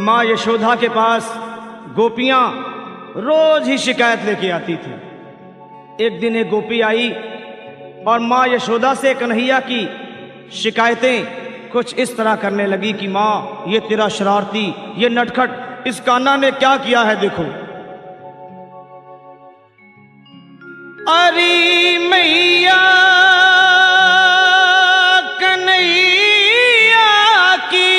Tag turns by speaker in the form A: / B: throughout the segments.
A: माँ यशोदा के पास गोपियां रोज ही शिकायत लेके आती थी। एक दिन एक गोपी आई और माँ यशोदा से कन्हैया की शिकायतें कुछ इस तरह करने लगी कि माँ, ये तेरा शरारती, ये नटखट इस कान्हा ने क्या किया है, देखो। अरे मैया कन्हैया की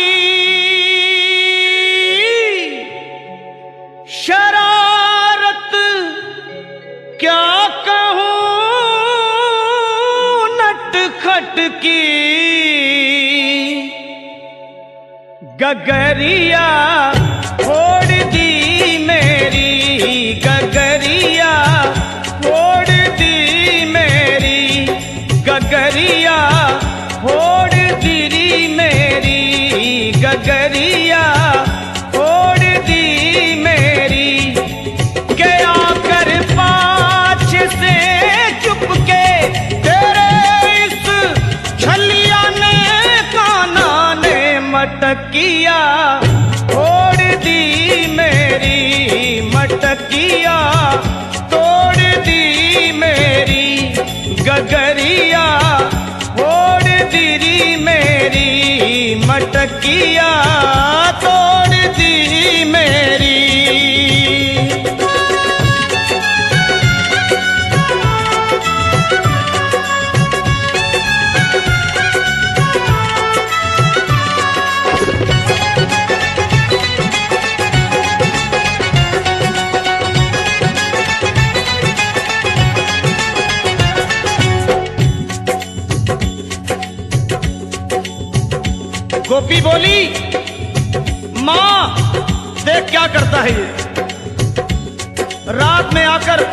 A: शरारत क्या कहूं, नटखट की गगरिया फोड़ दी मेरी, गगरिया फोड़ दी मेरी, गगरिया फोड़ दी मेरी, गगरिया फोड़ दी मेरी। गया कर पाछ से चुपके तेरे इस छलिया ने कान्हा ने मटकिया फोड़ दी मेरी, मटकिया तोड़ दी मेरी, गगरिया फोड़ दी मेरी, मटकिया तोड़ दी मेरी। गोपी बोली, माँ देख क्या करता है ये, रात में आकर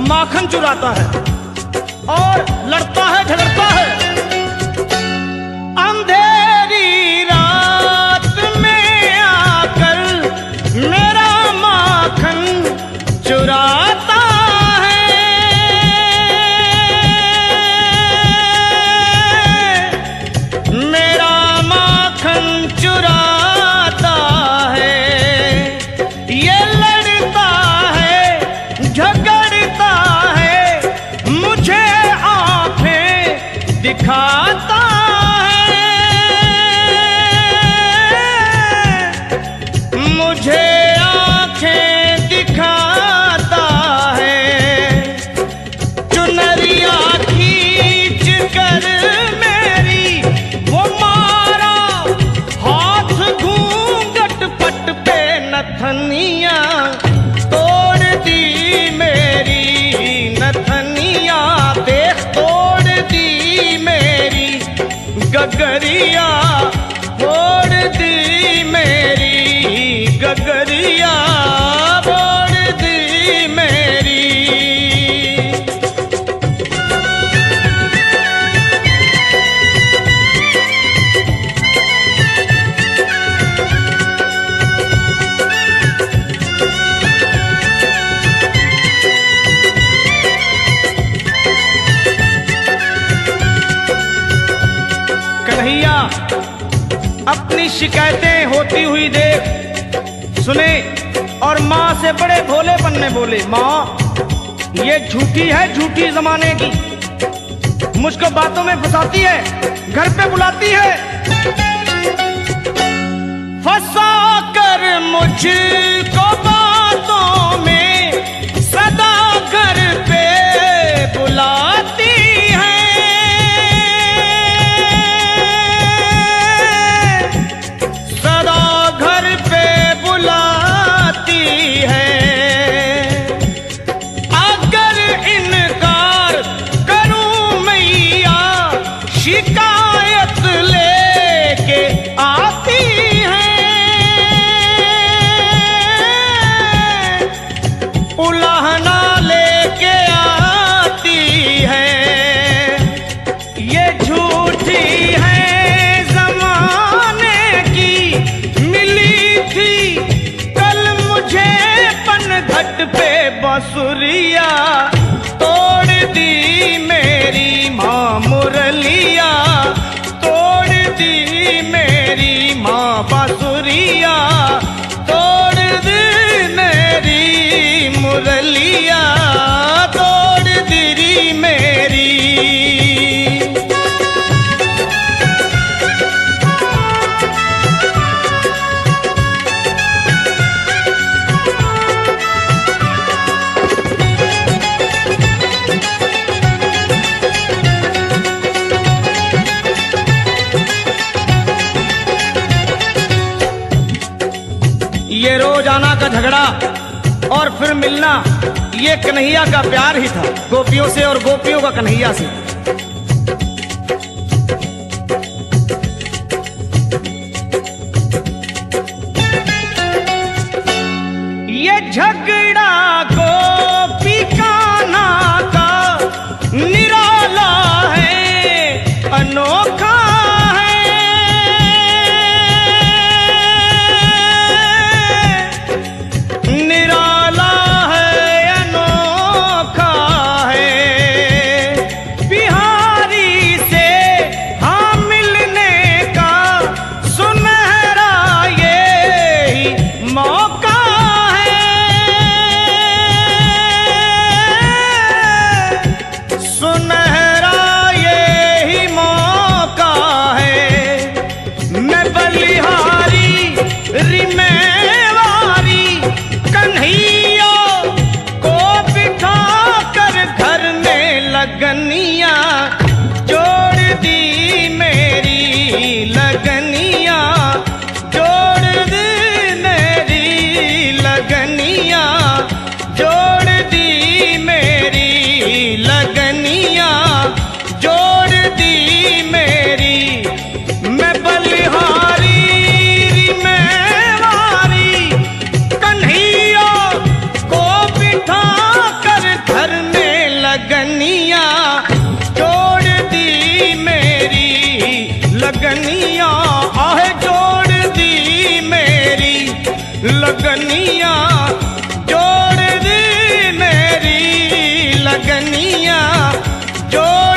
A: माखन चुराता है और लड़ता है, झगड़ता है। अंधेरी रात में आकर मेरा माखन चुराता है, मेरा चुराता है, ये लड़ता है, झगड़ता है, मुझे आंखें दिखाता है, मुझे आंखें दिखाता है। चुनरिया खींच कर मेरी वो नथनिया तोड़ दी मेरी, नथनिया देख तोड़ दी मेरी, गगरिया फोड़ दी मेरी, गगरिया फोड़ दी मेरी। अपनी शिकायतें होती हुई देख सुने और माँ से बड़े भोलेपन में बोले, माँ ये झूठी है, झूठी जमाने की, मुझको बातों में फंसाती है, घर पे बुलाती है, फंसा कर मुझको बातों में सदा घर पे बुलाती है, शिकायत लेके आती है, उलाहना लेके आती है। ये झूठी है जमाने की, मिली थी कल मुझे पनघट पे बांसुरिया तोड़ दी मेरी माँ, मुरलिया तोड़ दी मेरी माँ, बांसुरिया का झगड़ा और फिर मिलना, ये कन्हैया का प्यार ही था, गोपियों से और गोपियों का कन्हैया से। ये झगड़ा गोपी कान्हा का निराला है, अनोखा लगनिया जोड़ दी मेरी, लगनिया जोड़ दी मेरी, लगनिया जोड़ दी मेरी, लगनिया जोड़ दी मेरी। मैं बलिहारी मेवारी कन्हैया को बिठा कर घर में लगनिया जोड़ दी मेरी, लगनिया आहे जोड़ दी मेरी, लगनिया जोड़ दी मेरी, लगनिया जोड़